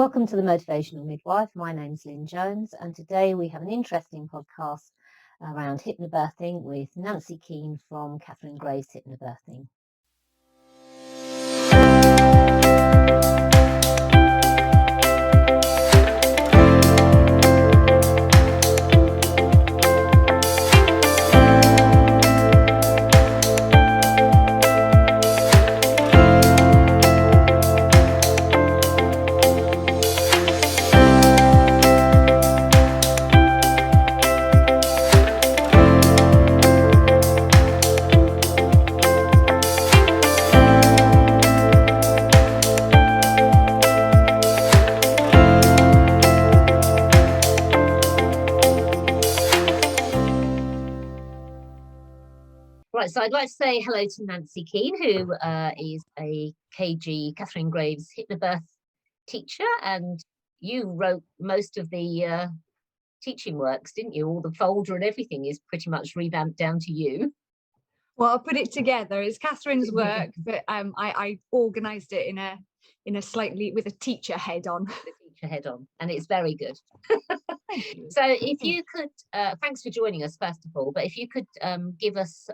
Welcome to the Motivational Midwife. My name's Lynn Jones, and today we have an interesting podcast around hypnobirthing with Nancy Keane from Katharine Graves Hypnobirthing. Right, so I'd like to say hello to Nancy Keane, who is a Katharine Graves Hypnobirth teacher, and you wrote most of the teaching works, didn't you? All the folder and everything is pretty much revamped down to you. Well, I'll put it together. It's Catherine's work, but I organised it in a slightly with a teacher head on. And it's very good. So if you could, thanks for joining us first of all, but if you could give us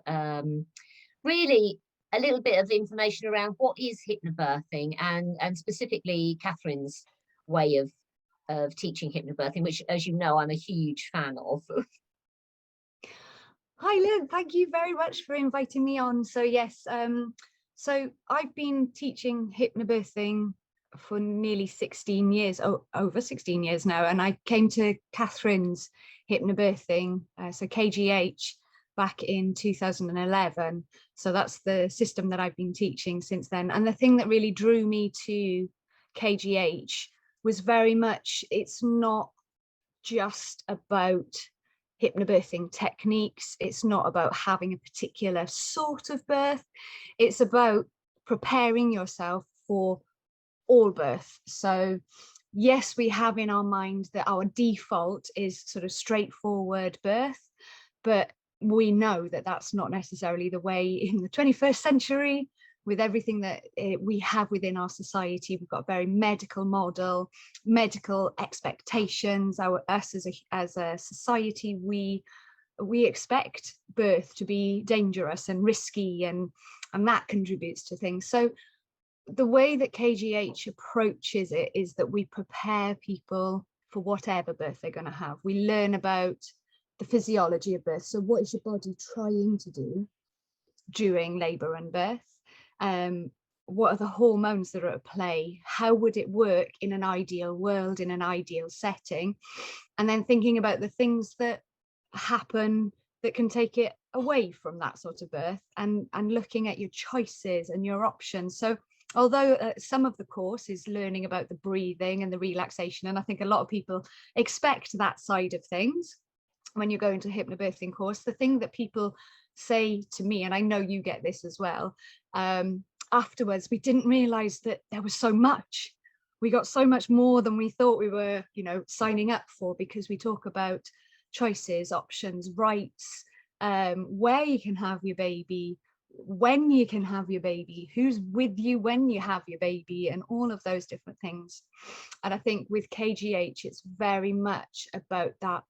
really a little bit of information around what is hypnobirthing and specifically Catherine's way of teaching hypnobirthing, which, as you know, I'm a huge fan of. Hi Lynn, thank you very much for inviting me on. So yes, so I've been teaching hypnobirthing for nearly 16 years, over 16 years now, and I came to Catherine's hypnobirthing, so KGH, back in 2011. So that's the system that I've been teaching since then. And the thing that really drew me to KGH was very much, it's not just about hypnobirthing techniques. It's not about having a particular sort of birth. It's about preparing yourself for all birth. So yes, we have in our mind that our default is sort of straightforward birth, but we know that that's not necessarily the way in the 21st century. With everything that we have within our society, we've got a very medical model, medical expectations. Us as a society, we expect birth to be dangerous and risky, and that contributes to things. So the way that KGH approaches it is that we prepare people for whatever birth they're going to have. We learn about the physiology of birth. So what is your body trying to do during labour and birth? What are the hormones that are at play? How would it work in an ideal world, in an ideal setting? And then thinking about the things that happen that can take it away from that sort of birth, and looking at your choices and your options. So although some of the course is learning about the breathing and the relaxation, and I think a lot of people expect that side of things when you go into a hypnobirthing course, the thing that people say to me, and I know you get this as well, afterwards, we didn't realize that there was so much. We got so much more than we thought we were, signing up for, because we talk about choices, options, rights, where you can have your baby, when you can have your baby, who's with you when you have your baby, and all of those different things. And I think with KGH, it's very much about that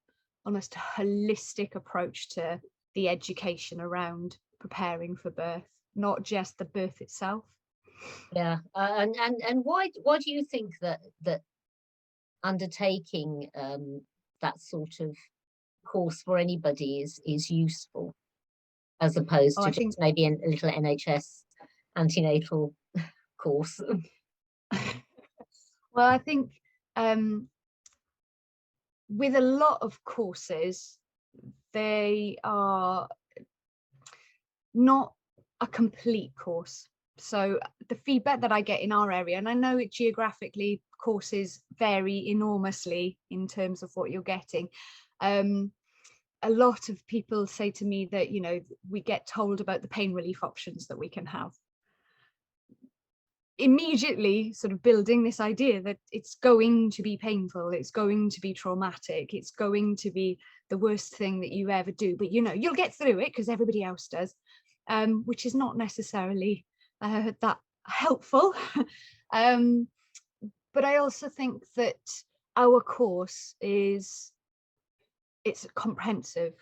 almost holistic approach to the education around preparing for birth, not just the birth itself. Yeah, and why do you think that undertaking that sort of course for anybody is useful, as opposed to just maybe a little NHS antenatal course? Well, I think with a lot of courses, they are not a complete course. So the feedback that I get in our area, and I know it geographically, courses vary enormously in terms of what you're getting. A lot of people say to me that, we get told about the pain relief options that we can have. Immediately sort of building this idea that it's going to be painful, it's going to be traumatic, it's going to be the worst thing that you ever do, but you'll get through it because everybody else does, which is not necessarily that helpful. but I also think that our course it's comprehensive.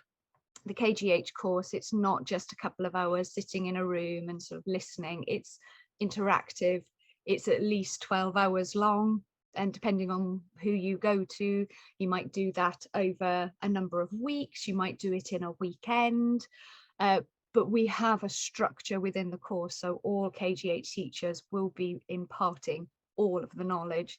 The KGH course, it's not just a couple of hours sitting in a room and sort of listening. It's interactive. It's at least 12 hours long, and depending on who you go to, you might do that over a number of weeks, you might do it in a weekend, but we have a structure within the course, so all KGH teachers will be imparting all of the knowledge.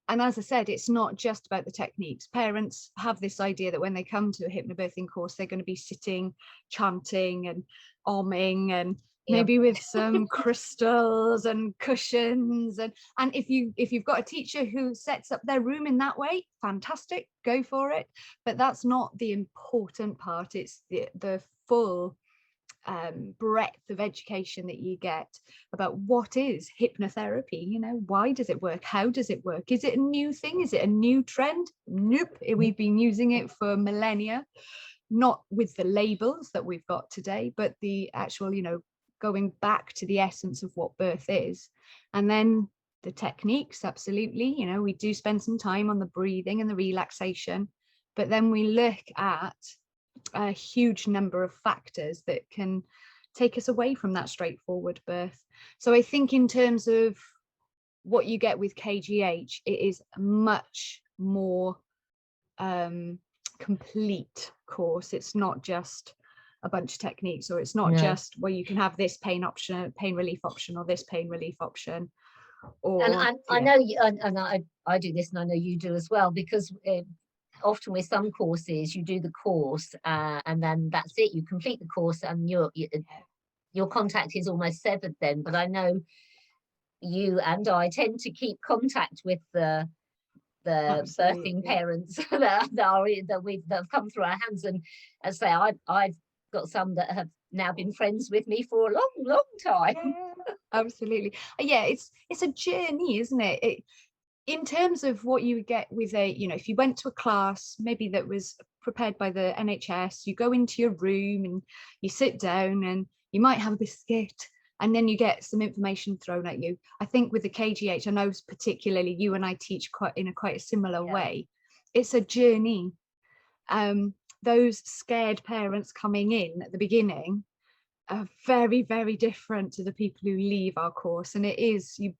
And as I said, it's not just about the techniques. Parents have this idea that when they come to a hypnobirthing course, they're going to be sitting, chanting and oming, and maybe with some crystals and cushions. And if you've got a teacher who sets up their room in that way, fantastic, go for it. But that's not the important part. It's the full breadth of education that you get about what is hypnotherapy. Why does it work? How does it work? Is it a new thing? Is it a new trend? Nope, we've been using it for millennia, not with the labels that we've got today, but the actual, going back to the essence of what birth is. And then the techniques, absolutely, we do spend some time on the breathing and the relaxation, but then we look at a huge number of factors that can take us away from that straightforward birth. So I think in terms of what you get with KGH, it is a much more complete course. It's not just a bunch of techniques, or it's not just, well, you can have this pain relief option, or this pain relief option. And I know you, and I do this, and I know you do as well, because often with some courses you do the course and then that's it, you complete the course and your contact is almost severed then. But I know you and I tend to keep contact with the birthing parents that have come through our hands. And as I say, I've got some that have now been friends with me for a long time. Yeah, absolutely. Yeah, it's a journey, isn't it? In terms of what you would get with if you went to a class maybe that was prepared by the NHS, you go into your room and you sit down and you might have a biscuit and then you get some information thrown at you. I think with the KGH, I know particularly you and I teach in quite a similar way. It's a journey. Those scared parents coming in at the beginning are very, very different to the people who leave our course, and you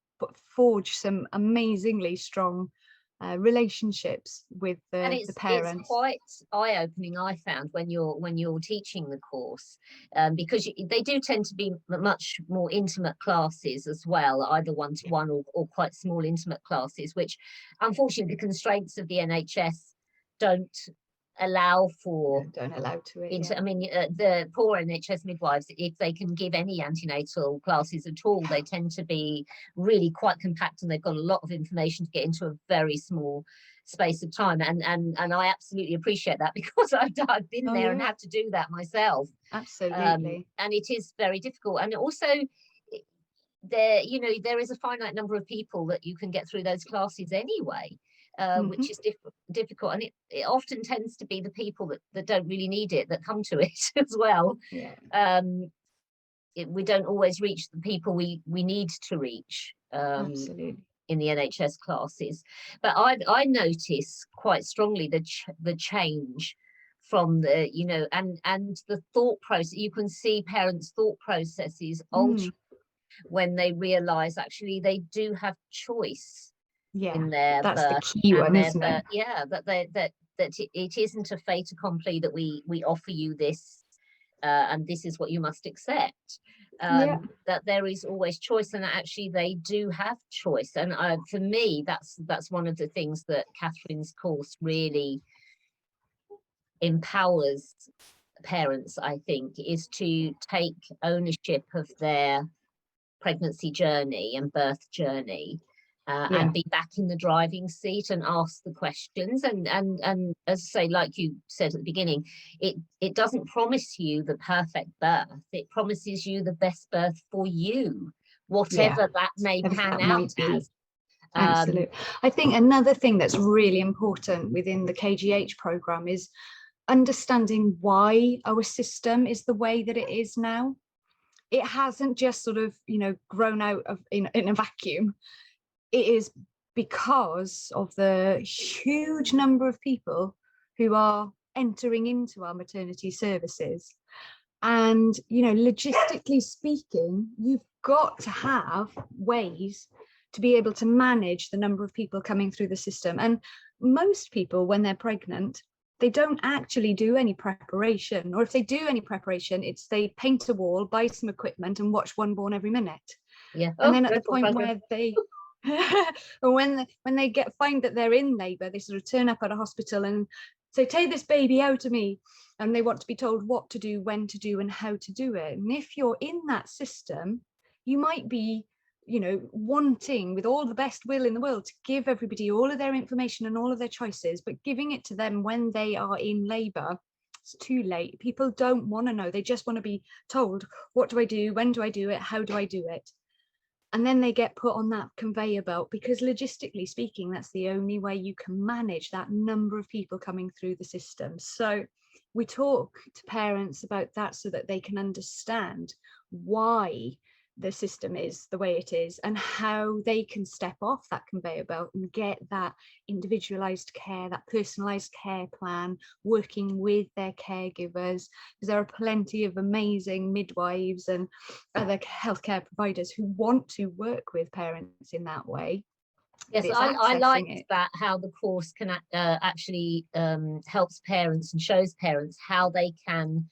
forge some amazingly strong relationships with the parents. It's quite eye-opening, I found, when you're teaching the course, because they do tend to be much more intimate classes as well, either one-to-one or quite small intimate classes, which unfortunately the constraints of the NHS don't allow for. I mean, the poor NHS midwives, if they can give any antenatal classes at all, they tend to be really quite compact, and they've got a lot of information to get into a very small space of time. And I absolutely appreciate that, because I've been there and had to do that myself. Absolutely. And it is very difficult. And also, there is a finite number of people that you can get through those classes anyway. Which is difficult, and it often tends to be the people that don't really need it that come to it as well. We don't always reach the people we need to reach in the NHS classes. But I notice quite strongly the change from the and the thought process. You can see parents' thought processes alter when they realise actually they do have choice. That's the key one, isn't it? That it isn't a fait accompli that we offer you this and this is what you must accept. That there is always choice, and actually they do have choice. And for me, that's one of the things that Katharine's course really empowers parents, I think, is to take ownership of their pregnancy journey and birth journey. And be back in the driving seat and ask the questions. And as I say, like you said at the beginning, it doesn't promise you the perfect birth. It promises you the best birth for you, whatever that may pan out as. Absolutely. I think another thing that's really important within the KGH program is understanding why our system is the way that it is now. It hasn't just sort of, grown out of in a vacuum. it is because of the huge number of people who are entering into our maternity services. And, you know, logistically speaking, you've got to have ways to be able to manage the number of people coming through the system. And most people, when they're pregnant, they don't actually do any preparation, or if they do any preparation, it's they paint a wall, buy some equipment and watch One Born every minute. Yeah. And then at the point where they when they find that they're in labor, they sort of turn up at a hospital and say, take this baby out of me, and they want to be told what to do, when to do, and how to do it. And if you're in that system, you might be, you know, wanting with all the best will in the world to give everybody all of their information and all of their choices, but giving it to them when they are in labor, it's too late. People don't want to know. They just want to be told, what do I do, when do I do it, how do I do it? And then they get put on that conveyor belt, because logistically speaking, that's the only way you can manage that number of people coming through the system. So we talk to parents about that so that they can understand why the system is the way it is and how they can step off that conveyor belt and get that individualized care, that personalized care plan, working with their caregivers, because there are plenty of amazing midwives and other healthcare providers who want to work with parents in that way. Yes, I liked that, how the course can actually helps parents and shows parents how they can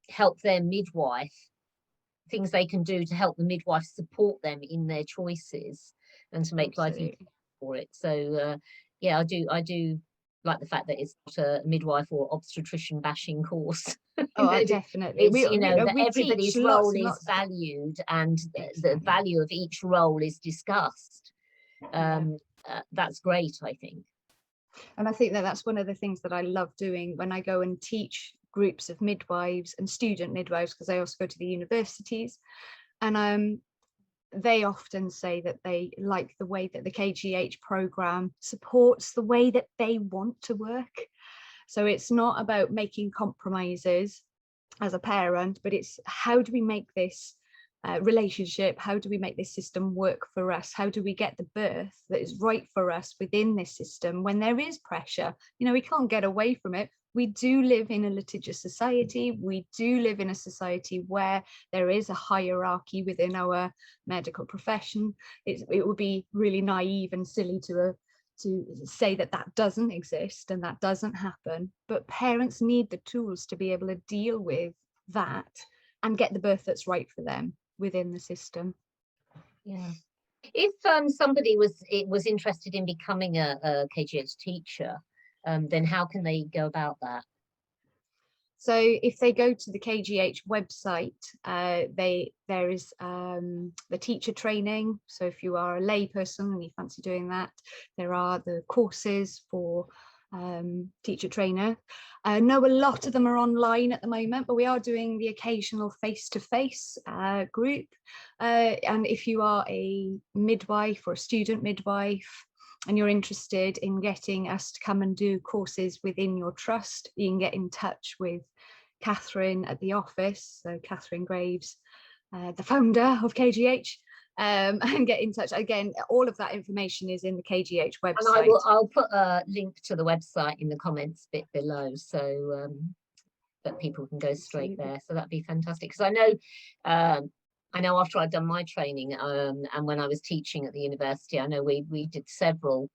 help their midwife, things they can do to help the midwife support them in their choices and to make life easier for it. So yeah, I do like the fact that it's not a midwife or obstetrician bashing course. Oh, definitely. It's, you know, that everybody's role is valued and the value of each role is discussed. That's great, I think. And I think that that's one of the things that I love doing when I go and teach groups of midwives and student midwives, because I also go to the universities, and they often say that they like the way that the KGH program supports the way that they want to work. So it's not about making compromises as a parent, but it's how do we make this relationship, how do we make this system work for us, how do we get the birth that is right for us within this system when there is pressure. You know, we can't get away from it. We do live in a litigious society. We do live in a society where there is a hierarchy within our medical profession. It would be really naive and silly to say that that doesn't exist and that doesn't happen, but parents need the tools to be able to deal with that and get the birth that's right for them within the system. Yeah. If somebody was interested in becoming a KGH teacher, then how can they go about that? So if they go to the KGH website, there is the teacher training. So if you are a lay person and you fancy doing that, there are the courses for teacher trainer. I know a lot of them are online at the moment, but we are doing the occasional face-to-face group. And if you are a midwife or a student midwife, and you're interested in getting us to come and do courses within your trust, you can get in touch with Katharine at the office, so Katharine Graves, the founder of KGH, and get in touch. Again, all of that information is in the KGH website. And I'll put a link to the website in the comments bit below, so that people can go straight there. So that'd be fantastic, because I know after I'd done my training and when I was teaching at the university, I know we did several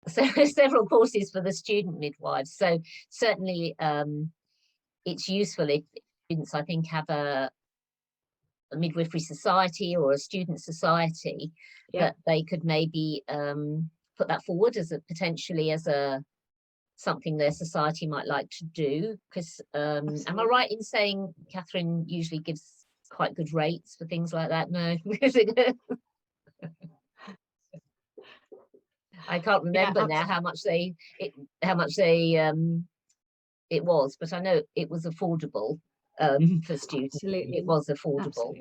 several courses for the student midwives. So certainly it's useful if students, I think, have a midwifery society or a student society, that they could maybe put that forward as potentially as something their society might like to do. Because am I right in saying Katharine usually gives quite good rates for things like that? No. I can't remember now how much it was, but I know it was affordable for students. Absolutely. It was affordable.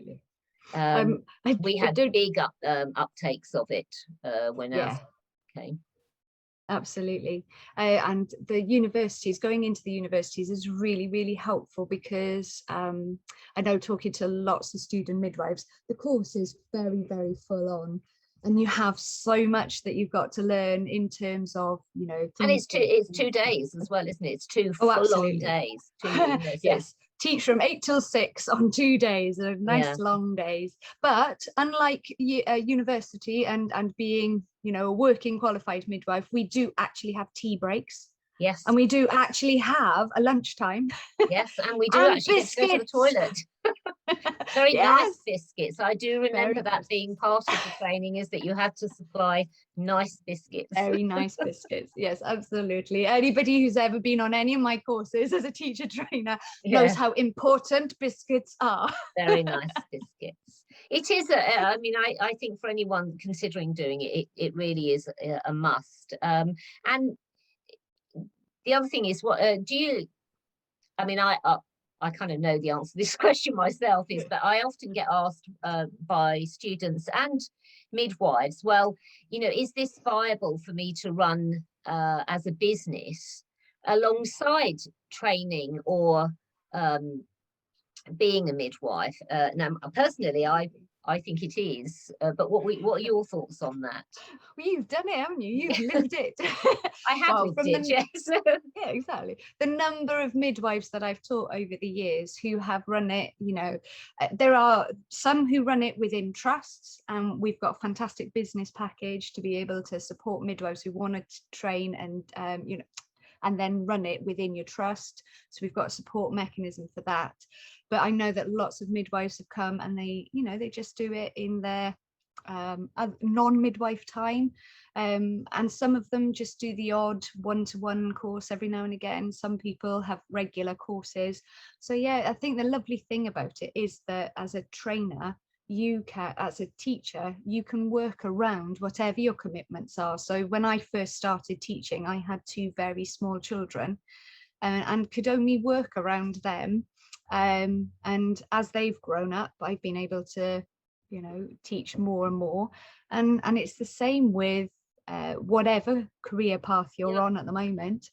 We had big uptakes of it when ours came. Absolutely. And the universities, going into the universities is really, really helpful because I know, talking to lots of student midwives, the course is very, very full on. And you have so much that you've got to learn in terms of, you know, And things. it's 2 days as well, isn't it? It's two Oh, full-on absolutely. days. Two, you know, so Yes. Teach from 8 till 6 on 2 days. They're yeah, nice long days. But unlike university and being, you know, a working qualified midwife, we do actually have tea breaks, yes, and we do actually have a lunchtime yes, and we do and actually get to go to the biscuits. toilet. Very nice Yes, biscuits. I do remember very that nice. being part of the training, is that you had to supply nice biscuits. Very nice biscuits. Yes, absolutely. Anybody who's ever been on any of my courses as a teacher trainer knows Yeah, how important biscuits are. very nice biscuits. It is I mean, I think for anyone considering doing it, it really is a must. And the other thing is, what do you, I mean, I kind of know the answer to this question myself, is that I often get asked by students and midwives, well, you know, is this viable for me to run as a business alongside training or um, being a midwife? Now, personally, I think it is, but what are your thoughts on that? Well, you've done it, haven't you? You've lived it. I have Well, lived from it, the yes. yeah, exactly. The number of midwives that I've taught over the years who have run it, you know, there are some who run it within trusts, and we've got a fantastic business package to be able to support midwives who want to train and, you know, and then run it within your trust. So we've got a support mechanism for that. But I know that lots of midwives have come and they, you know, they just do it in their non-midwife time, and some of them just do the odd one-to-one course every now and again. Some people have regular courses. So yeah, I think the lovely thing about it is that as a trainer, you can, as a teacher, you can work around whatever your commitments are. So when I first started teaching, I had 2 very small children, and could only work around them, and as they've grown up, I've been able to, you know, teach more and more. And it's the same with whatever career path you're Yeah, on at the moment.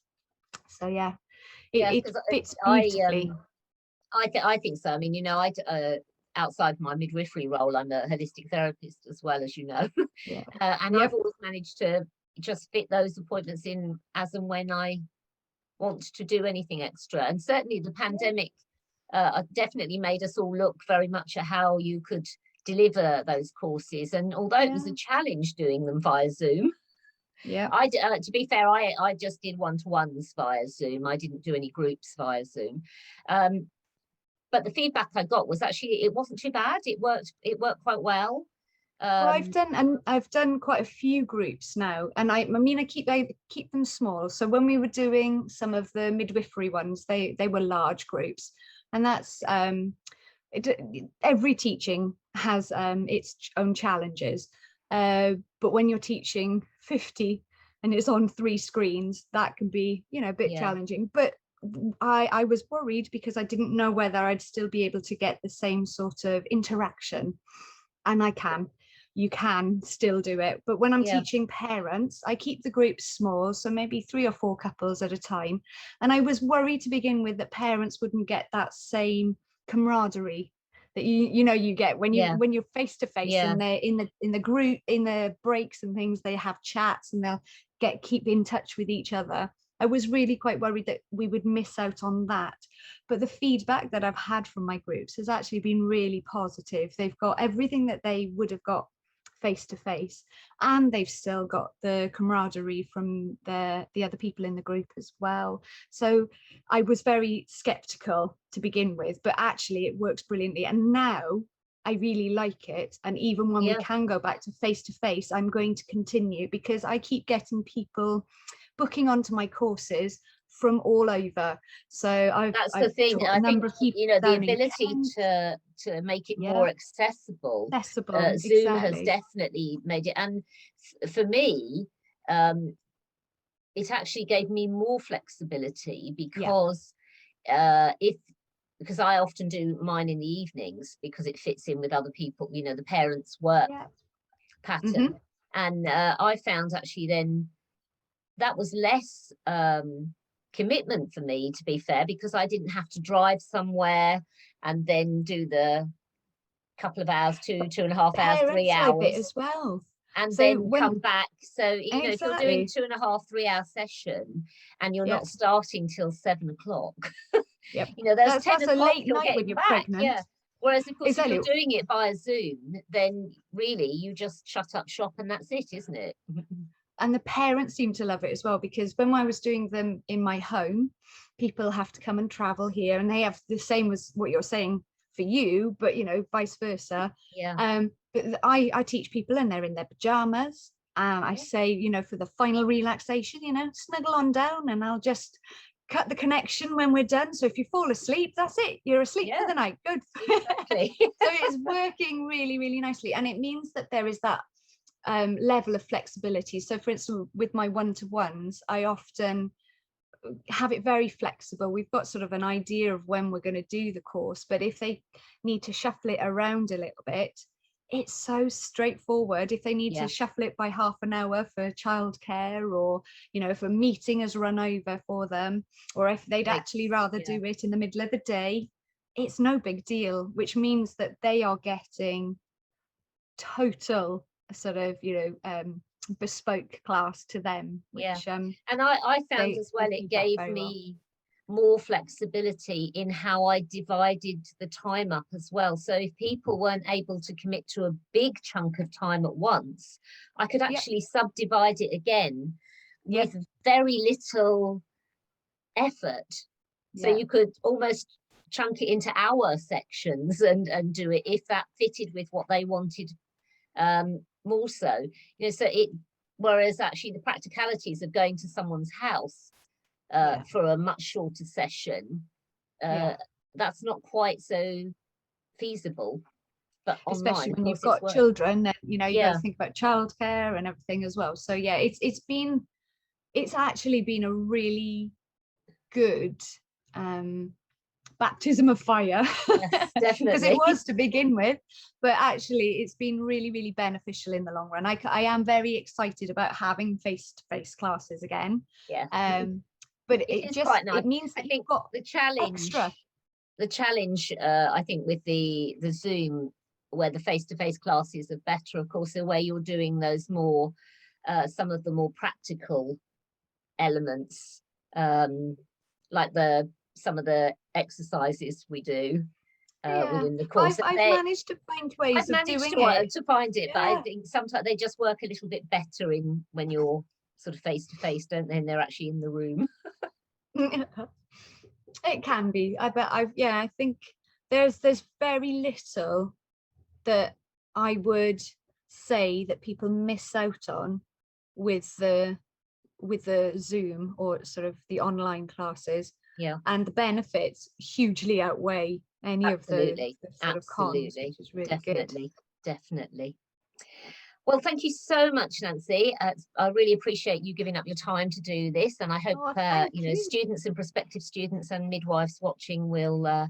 So yeah, yeah, it because fits I beautifully. I think so. I mean, you know, outside my midwifery role, I'm a holistic therapist as well, as you know, Yeah. and I've Yep. always managed to just fit those appointments in as and when I want to do anything extra. And certainly, the pandemic definitely made us all look very much at how you could deliver those courses. And although it was Yeah. a challenge doing them via Zoom, Yeah. to be fair, I just did one-to-ones via Zoom. I didn't do any groups via Zoom. But the feedback I got was actually it wasn't too bad. It worked quite well. Well, Um, I've done quite a few groups now, and I mean, I keep them small. So when we were doing some of the midwifery ones, they were large groups, and that's every teaching has its own challenges. But when you're teaching 50 and it's on 3 screens, that can be, you know, a bit yeah, challenging. But I was worried because I didn't know whether I'd still be able to get the same sort of interaction, and I can. You can still do it. But when I'm yeah, teaching parents, I keep the groups small, so maybe 3 or 4 couples at a time. And I was worried to begin with that parents wouldn't get that same camaraderie that you know you get yeah, when you're face to face, yeah, and they're in the group, in the breaks and things, they have chats and they'll keep in touch with each other. I was really quite worried that we would miss out on that. But the feedback that I've had from my groups has actually been really positive. They've got everything that they would have got face to face, and they've still got the camaraderie from the other people in the group as well. So I was very skeptical to begin with, but actually it works brilliantly, and now I really like it. And even when we yeah. can go back to face, I'm going to continue because I keep getting people booking onto my courses from all over. So That's the I've thing. taught a I think, number of people you know, the down in ability Kent. to make it more Yeah, accessible. accessible, Zoom has exactly. definitely made it, and for me, um, it actually gave me more flexibility Yeah, because if because I often do mine in the evenings because it fits in with other people, you know, the parents' work yeah. pattern. Hmm. And I found actually then that was less commitment for me, to be fair, because I didn't have to drive somewhere and then do the couple of hours, 2.5 hours, 3 Parents love it hours, as well. and So then when come back. So, you know, if you're doing exactly, 2.5, 3 hour session and you're yeah, not starting till 7 o'clock, yep. you know, there's 10 That's a o'clock, late you're night when getting you're back. pregnant. Yeah. Whereas, of course, if Exactly. you're doing it via Zoom, then really you just shut up shop and that's it, isn't it? And the parents seem to love it as well, because when I was doing them in my home, people have to come and travel here, and they have the same as what you're saying for you, but you know, vice versa. Yeah. But I teach people and they're in their pajamas, and I say, you know, for the final relaxation, you know, snuggle on down, and I'll just cut the connection when we're done. So if you fall asleep, that's it, you're asleep for the night. Good. Exactly. So it's working really, really nicely, and it means that there is that level of flexibility. So for instance, with my one-to-ones, I often have it very flexible. We've got sort of an idea of when we're going to do the course, but if they need to shuffle it around a little bit, it's so straightforward. If they need to shuffle it by half an hour for childcare, or you know, if a meeting has run over for them, or if they'd actually rather do it in the middle of the day, it's no big deal, which means that they are getting total sort of, you know, bespoke class to them, which and I found as well, it gave me more flexibility in how I divided the time up as well. So if people weren't able to commit to a big chunk of time at once, I could actually subdivide it again with very little effort. So you could almost chunk it into hour sections and do it if that fitted with what they wanted more so, you know. So it, whereas actually the practicalities of going to someone's house for a much shorter session, that's not quite so feasible. But especially online, when you've of course, got children, and you know, you've got yeah, to think about childcare and everything as well. So yeah, it's actually been a really good baptism of fire, yes, because it definitely. was to begin with, but actually it's been really, really beneficial in the long run. I am very excited about having face-to-face classes again. Yeah, But it it is just quite nice. it means I that think you've got the challenge, extra. I think with the Zoom, where the face-to-face classes are better, of course, the way you're doing those more, some of the more practical elements, like some of the exercises we do within the course. I've managed to find ways I've of managed doing it. to find it, but I think sometimes they just work a little bit better in when you're sort of face to face, don't they? And they're actually in the room. It can be. I think there's very little that I would say that people miss out on with the Zoom or sort of the online classes. Yeah, And the benefits hugely outweigh any of the sort of cons, which is really good. Definitely. Well, thank you so much, Nancy. I really appreciate you giving up your time to do this, and I hope you know, students and prospective students and midwives watching will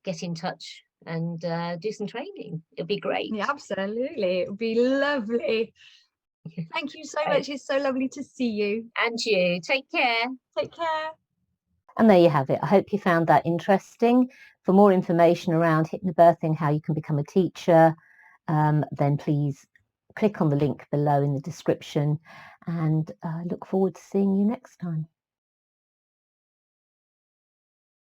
get in touch and do some training. It'll be great. Yeah, absolutely. It would be lovely. Thank you so much. It's so lovely to see you. And you. Take care. Take care. And there you have it. I hope you found that interesting. For more information around hypnobirthing, how you can become a teacher, then please click on the link below in the description, and I look forward to seeing you next time.